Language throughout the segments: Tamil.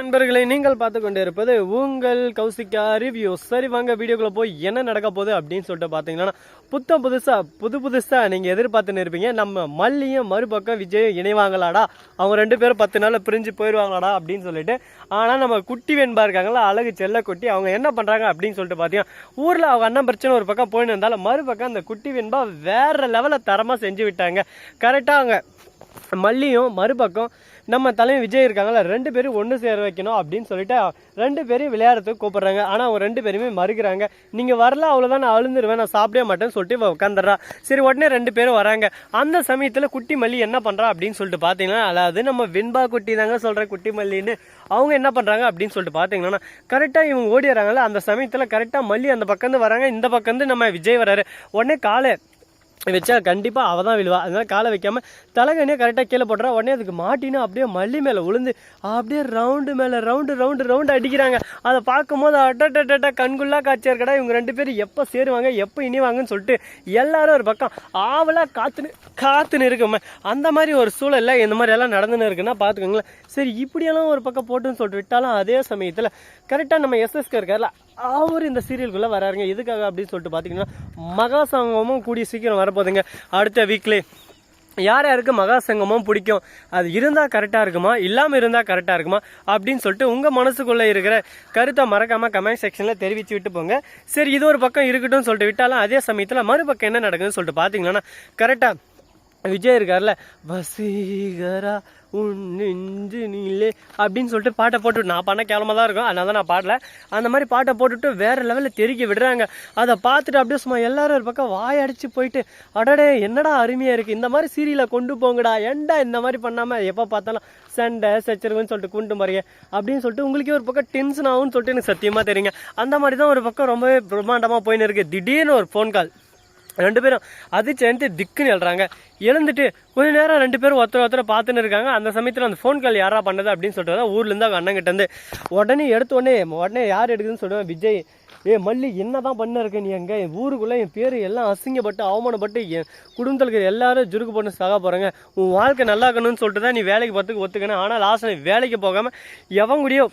நண்பர்களை நீங்கள் பார்த்து கொண்டு இருப்பது உங்கள் கௌசிகா ரிவ்யூ. சரி வாங்க வீடியோக்குள்ள போய் என்ன நடக்க போகுது அப்படின்னு சொல்லிட்டு பார்த்தீங்கன்னா புதுசா நீங்கள் எதிர்பார்த்துன்னு இருப்பீங்க. நம்ம மல்லியும் மறுபக்கம் விஜயும் இணைவாங்களாடா, அவங்க 2 பேரும் 10 நாள் பிரிஞ்சு போயிடுவாங்களாடா அப்படின்னு சொல்லிட்டு. ஆனால் நம்ம குட்டி வெண்பா இருக்காங்களா, அழகு செல்ல குட்டி, அவங்க என்ன பண்ணுறாங்க அப்படின்னு சொல்லிட்டு பார்த்தீங்கன்னா, ஊரில் அவங்க அண்ணன் பிரச்சனை ஒரு பக்கம் போயின்னு இருந்தாலும் மறுபக்கம் அந்த குட்டி வெண்பா வேற லெவலில் தரமாக செஞ்சு விட்டாங்க. கரெக்டாக அவங்க மல்லியும் மறுபக்கம் நம்ம தலைவன் விஜய் இருக்காங்களா, 2 பேரும் ஒன்று சேர வைக்கணும் அப்படின்னு சொல்லிட்டு 2 பேரையும் விளையாடுறதுக்கு கூப்பிட்றாங்க. ஆனால் அவங்க 2 பேருமே மறுக்கிறாங்க. நீங்கள் வரல அவ்வளோதான், நான் அழுந்துருவேன், நான் சாப்பிடவே மாட்டேன்னு சொல்லிட்டு உட்காந்துடுறா. சரி உடனே 2 பேரும் வராங்க. அந்த சமயத்தில் குட்டி மல்லி என்ன பண்ணுறா அப்படின்னு சொல்லிட்டு பார்த்தீங்கன்னா, அதாவது நம்ம வெண்பா குட்டி தாங்க சொல்கிறேன் குட்டி மல்லின்னு. அவங்க என்ன பண்ணுறாங்க அப்படின்னு சொல்லிட்டு பார்த்தீங்கன்னா, கரெக்டாக இவங்க ஓடிடுறாங்கல்ல, அந்த சமயத்தில் கரெக்டாக மல்லி அந்த பக்கம் வராங்க, இந்த பக்கம் நம்ம விஜய் வராரு. உடனே காலை வச்சா கண்டிப்பாக அவள் தான் விழுவா. அதனால காலை வைக்காமல் தலைகனியாக கரெக்டாக கீழே போடுறா. உடனே அதுக்கு மாட்டினா அப்படியே மல்லி மேலே விழுந்து அப்படியே ரவுண்டு மேலே ரவுண்டு அடிக்கிறாங்க. அதை பார்க்கும்போது அட்டா கண்குள்ளா காட்சியாக இருக்கடா. இவங்க 2 பேரும் எப்போ சேருவாங்க, எப்போ இனிவாங்கன்னு சொல்லிட்டு எல்லாரும் ஒரு பக்கம் ஆவலாக காத்துன்னு இருக்குமே. அந்த மாதிரி ஒரு சூழலில் இந்த மாதிரி எல்லாம் நடந்துன்னு இருக்குன்னா பார்த்துக்கோங்களேன். சரி இப்படியெல்லாம் ஒரு பக்கம் போட்டுன்னு சொல்லிட்டு விட்டாலும் அதே சமயத்தில் கரெக்டாக நம்ம எஸ்எஸ்கே இருக்கார்ல, அவர் இந்த சீரியலுக்குள்ளே வராருங்க. எதுக்காக அப்படின்னு சொல்லிட்டு பார்த்தீங்கன்னா, மகாசங்கமும் கூடிய சீக்கிரம் வரப்போகுதுங்க. அடுத்த வீக்லே யார் யாருக்கு மகாசங்கமும் பிடிக்கும், அது இருந்தால் கரெக்டாக இருக்குமா, இல்லாமல் இருந்தால் கரெக்டாக இருக்குமா அப்படின்னு சொல்லிட்டு உங்கள் மனசுக்குள்ளே இருக்கிற கருத்தை மறக்காமல் கமெண்ட் செக்ஷனில் தெரிவித்து விட்டு போங்க. சரி இது ஒரு பக்கம் இருக்கட்டும் சொல்லிட்டு விட்டாலும் அதே சமயத்தில் மறுபக்கம் என்ன நடக்குதுன்னு சொல்லிட்டு பார்த்தீங்கன்னா, கரெக்டாக விஜய் இருக்கார்ல, வசீகரா உன் நெஞ்சு நீலே அப்படின்னு சொல்லிட்டு பாட்டை போட்டு, நான் பண்ண கேவலமாக தான் இருக்கும், அதனால தான் நான் பாடல. அந்த மாதிரி பாட்டை போட்டுட்டு வேறு லெவலில் தெறிக்க விடுறாங்க. அதை பார்த்துட்டு அப்படியே சும்மா எல்லாரும் ஒரு பக்கம் வாயடிச்சு போயிட்டு, அடடே என்னடா அருமையாக இருக்குது, இந்த மாதிரி சீரியலை கொண்டு போங்கடா, ஏன்டா இந்த மாதிரி பண்ணாமல் எப்போ பார்த்தாலும் சண்டை சச்சரவுன்னு சொல்லிட்டு கொண்டு போறீங்க அப்படின்னு சொல்லிட்டு உங்களுக்கே ஒரு பக்கம் டென்ஷன் ஆகும்னு சொல்லிட்டு எனக்கு சத்தியமாக தெரியுங்க. அந்த மாதிரி தான் ஒரு பக்கம் ரொம்பவே பிரம்மாண்டமாக போயின்னு இருக்குது. திடீர்னு ஒரு ஃபோன் கால், 2 பேரும் அதிர்ச்சி எழுந்து திக்குன்னு எழுறாங்க. எழுந்துட்டு கொஞ்ச நேரம் 2 பேரும் ஒருத்தர் பார்த்துன்னு இருக்காங்க. அந்த சமயத்தில் அந்த ஃபோன் கால் யாரா பண்ணது அப்படின்னு சொல்லிட்டு ஊர்லேருந்து அவங்க அண்ணன் கிட்டேருந்து உடனே உடனே யார் எடுக்குதுன்னு சொல்லுவேன், விஜய். மல்லி என்ன தான் பண்ண இருக்க நீ, எங்கே ஊருக்குள்ளே என் பேர் எல்லாம் அசிங்கப்பட்டு அவமானப்பட்டு என் குடும்பத்தில் இருக்கிற எல்லாரும் ஜுருக்கு போட்டு சாக போகிறாங்க, உன் வாழ்க்கை நல்லா இருக்கணும்னு சொல்லிட்டு தான் நீ வேலைக்கு பார்த்துக்கு ஒத்துக்கணும். ஆனால் லாஸ்ட் வேலைக்கு போகாமல் எவங்கூடியோ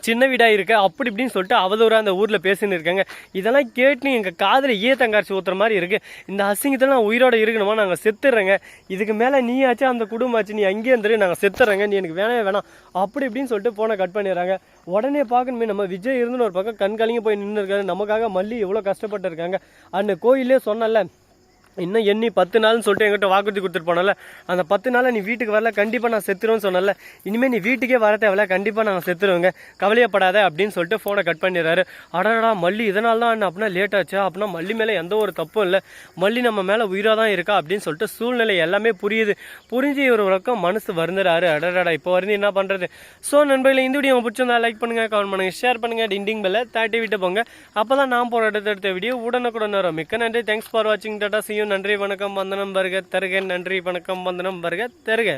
சின்ன வீடாக இருக்கு அப்படி இப்படின்னு சொல்லிட்டு அவதூறாக அந்த ஊரில் பேசின்னு இருக்காங்க. இதெல்லாம் கேட்டு எங்கள் காதில் ஈயத்தங்காட்சி ஊற்றுற மாதிரி இருக்குது. இந்த அசிங்கத்தில் நான் உயிரோடு இருக்கணுமா, நாங்கள் செத்துடுறேங்க, இதுக்கு மேலே நீ ஆச்சு அந்த குடும்பம் ஆச்சு, நீ அங்கேயே இருந்துரு, நாங்கள் செத்துறேங்க, நீ எனக்கு வேணாம் அப்படி இப்படின்னு சொல்லிட்டு போனை கட் பண்ணிடுறாங்க. உடனே பார்க்கணுமே நம்ம விஜய் இருந்துன்னு ஒரு பக்கம் கண்காலிங்க போய் நின்று இருக்காரு. நமக்காக மல்லி எவ்வளோ கஷ்டப்பட்டு இருக்காங்க. அந்த கோயிலே சொன்னல, இன்னும் எண்ணி 10 நாள்னு சொல்லிட்டு என்கிட்ட வாக்குறுதி கொடுத்துட்டு போனல, அந்த 10 நாளில் நீ வீட்டுக்கு வரல கண்டிப்பாக நான் செத்துருவேன்னு சொன்னல, இனிமேல் நீ வீட்டுக்கே வர தேவையில்ல, கண்டிப்பாக நாங்கள் செத்துருவோங்க, கவலையப்படாத அப்படின்னு சொல்லிட்டு ஃபோனை கட் பண்ணிடுறாரு. அடடா மல்லி இதனால தான் அப்படின்னா லேட் ஆச்சு, அப்படின்னா மல்லி மேலே எந்த ஒரு தப்பும் இல்லை, மல்லி நம்ம மேலே உயிராக தான் இருக்கா அப்படின்னு சொல்லிட்டு சூழ்நிலை எல்லாமே புரிஞ்சு ஒரு பக்கம் மனசு வருந்துறாரு. அடடா இப்போ வந்து என்ன பண்ணுறது. ஸோ நண்பர்களே, இந்த வீடியோ பிடிச்சிருந்தா லைக் பண்ணுங்கள், கமெண்ட் பண்ணுங்கள், ஷேர் பண்ணுங்கள், டிண்டிங் பெல்லை தட்டி விட்டு போங்க. அப்போ தான் நான் போகிற அடுத்த வீடியோ உடனுக்குடன் வரும். மிக்க நன்றி, தேங்க்ஸ் ஃபார் வாட்சிங், டாடா, see you. நன்றி வணக்கம் வந்தனம் வருக தருக. நன்றி வணக்கம் வந்தனம் வருக தருக.